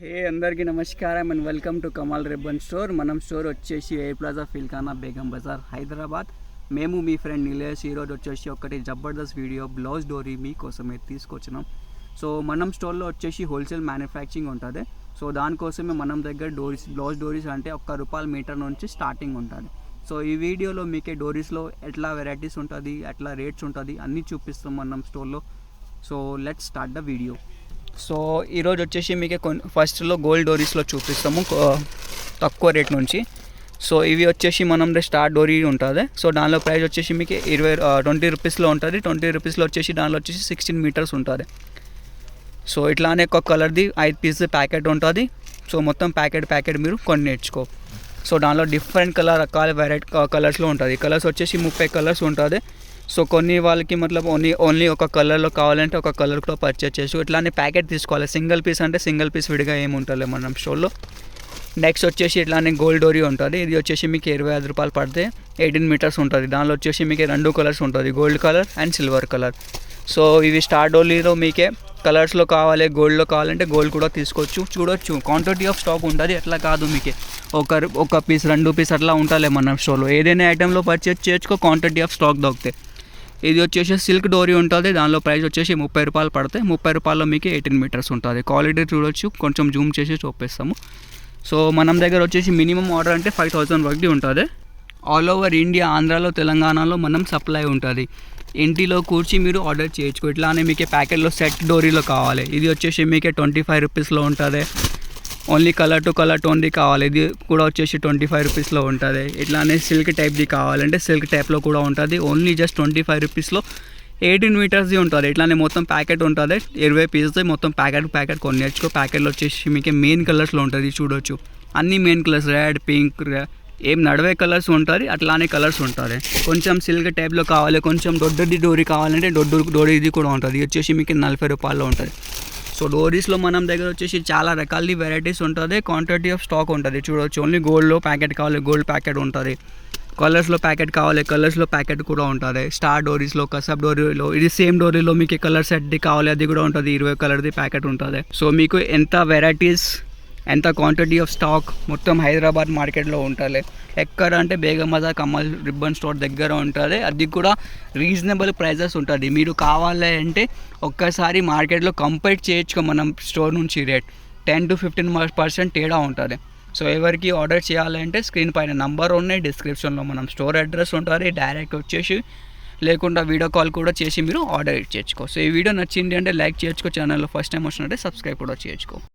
హే అందరికీ నమస్కారం and welcome to Kamal ribbon store. మనం స్టోర్ వచ్చేసి ఎయిర్ ప్లాజా ఫిల్ఖానా బేగం బజార్ హైదరాబాద్. మేము మీ ఫ్రెండ్ నిలేష్ ఈరోజు వచ్చేసి ఒకటి జబర్దస్త్ వీడియో బ్లౌజ్ డోరీ మీకోసమే తీసుకొచ్చినాం. సో మనం స్టోర్లో వచ్చేసి హోల్సేల్ మ్యానుఫ్యాక్చరింగ్ ఉంటుంది. సో దానికోసమే మనం దగ్గర బ్లౌజ్ డోరీస్ అంటే ₹1 మీటర్ నుంచి స్టార్టింగ్ ఉంటుంది. సో ఈ వీడియోలో మీకే డోరీస్లో ఎట్లా వెరైటీస్ ఉంటుంది, ఎట్లా రేట్స్ ఉంటుంది అన్నీ చూపిస్తాం మనం స్టోర్లో. So let's start the video. So ఈరోజు వచ్చేసి మీకు ఫస్ట్లో గోల్డ్ డోరీస్లో చూపిస్తాము తక్కువ రేట్ నుంచి. సో ఇవి వచ్చేసి మనం స్టార్ డోరీ ఉంటుంది. సో దానిలో ప్రైస్ వచ్చేసి మీకు ₹20 ఉంటుంది. ₹20 వచ్చేసి దానిలో వచ్చేసి 16 మీటర్స్ ఉంటుంది. సో ఇట్లానే ఒక కలర్ది 5 పీస్ ప్యాకెట్ ఉంటుంది. సో మొత్తం ప్యాకెట్ మీరు కొన్ని నేర్చుకో. సో దానిలో డిఫరెంట్ రకాల వెరైటీ కలర్స్లో ఉంటుంది. కలర్స్ వచ్చేసి 30 కలర్స్ ఉంటుంది. సో కొన్ని వాళ్ళకి ఓన్లీ ఒక కలర్లో కావాలంటే ఒక కలర్ కూడా పర్చేస్ చేసి ఇట్లానే ప్యాకెట్ తీసుకోవాలి. సింగిల్ పీస్ అంటే సింగిల్ పీస్ విడిగా ఏముంటుంది మనం స్టోర్లో. నెక్స్ట్ వచ్చేసి ఇట్లానే గోల్డ్ డోరీ ఉంటుంది. ఇది వచ్చేసి మీకు ₹25 పడితే 18 మీటర్స్ ఉంటుంది. దానిలో వచ్చేసి మీకు 2 కలర్స్ ఉంటుంది, gold colour and silver colour. So ఇవి స్టార్ డోరీలో మీకే కలర్స్లో కావాలి, గోల్డ్లో కావాలంటే గోల్డ్ కూడా తీసుకోవచ్చు. చూడొచ్చు క్వాంటిటీ ఆఫ్ స్టాక్ ఉంటుంది. అట్లా కాదు మీకే ఒక పీస్ 2 పీస్ అట్లా ఉంటుంది మన స్టోర్లో. ఏదైనా ఐటెంలో పర్చేస్ చేసుకో, క్వాంటిటీ ఆఫ్ స్టాక్ దొరుకుతాయి. ఇది వచ్చేసి సిల్క్ డోరీ ఉంటుంది. దానిలో ప్రైస్ వచ్చేసి ₹30 పడతాయి. ₹30లో మీకు 18 మీటర్స్ ఉంటుంది. క్వాలిటీ చూడొచ్చు, కొంచెం జూమ్ చేసి చూపిస్తాము. సో మనం దగ్గర వచ్చేసి మినిమం ఆర్డర్ అంటే 5000 వరకు ఉంటుంది. ఆల్ ఓవర్ ఇండియా, ఆంధ్రాలో, తెలంగాణలో మనం సప్లై ఉంటుంది. ఇంటిలో కూర్చి మీరు ఆర్డర్ చేయొచ్చు. ఇట్లానే మీకు ప్యాకెట్లో సెట్ డోరీలో కావాలి. ఇది వచ్చేసి మీకు ₹25లో ఉంటుంది. ఓన్లీ కలర్ టు కలర్ టోన్ది కావాలి, ఇది కూడా వచ్చేసి ₹25లో ఉంటుంది. ఇట్లానే సిల్క్ టైప్ది కావాలంటే సిల్క్ టైప్లో కూడా ఉంటుంది. ఓన్లీ జస్ట్ ₹25లో 18 మీటర్స్ది ఉంటుంది. ఇట్లానే మొత్తం ప్యాకెట్ ఉంటుంది. 20 పీసెస్ మొత్తం ప్యాకెట్ కొన్ని నేర్చుకో. ప్యాకెట్లో వచ్చేసి మీకు మెయిన్ కలర్స్లో ఉంటుంది. చూడొచ్చు అన్ని మెయిన్ కలర్స్, రెడ్, పింక్, ఏం నడవే కలర్స్ ఉంటుంది. అట్లానే కలర్స్ ఉంటుంది. కొంచెం సిల్క్ టైప్లో కావాలి, కొంచెం దొడ్డది డోరీ కావాలంటే డోరీది కూడా ఉంటుంది. ఇది వచ్చేసి మీకు ₹40లో ఉంటుంది. సో డోరీస్లో మనం దగ్గర వచ్చేసి చాలా రకాల వెరైటీస్ ఉంటుంది. క్వాంటిటీ ఆఫ్ స్టాక్ ఉంటుంది. చూడవచ్చు ఓన్లీ గోల్డ్లో ప్యాకెట్ కావాలి, గోల్డ్ ప్యాకెట్ ఉంటుంది. కలర్స్లో ప్యాకెట్ కావాలి, కలర్స్లో ప్యాకెట్ కూడా ఉంటుంది. స్టార్ డోరీస్లో, కసబ్ డోరీలో, ఇది సేమ్ డోరీలో మీకు కలర్ సెట్ది కావాలి, అది కూడా ఉంటుంది. 20 కలర్ది ప్యాకెట్ ఉంటుంది. సో మీకు ఎంత వెరైటీస్, ఎంత క్వాంటిటీ ఆఫ్ స్టాక్ మొత్తం హైదరాబాద్ మార్కెట్లో ఉంటుంది. ఎక్కడ అంటే బేగం బజార్ కమల్ రిబ్బన్ స్టోర్ దగ్గర ఉంటుంది. అది కూడా రీజనబుల్ ప్రైజెస్ ఉంటుంది. మీరు కావాలి అంటే ఒక్కసారి మార్కెట్లో కంపేర్ చేయొచ్చు మనం స్టోర్ నుంచి రేట్ 10 to 15% తేడా ఉంటుంది. సో ఎవరికి ఆర్డర్ చేయాలంటే స్క్రీన్ పైన నంబర్ ఉన్నాయి, డిస్క్రిప్షన్లో మనం స్టోర్ అడ్రస్ ఉంటుంది. డైరెక్ట్ వచ్చేసి లేకుండా వీడియో కాల్ కూడా చేసి మీరు ఆర్డర్ చేసుకో. సో ఈ వీడియో నచ్చింది అంటే లైక్ చేయొచ్చుకో. ఛానల్లో ఫస్ట్ టైం వచ్చినట్టే సబ్స్క్రైబ్ కూడా చేయొచ్చుకో.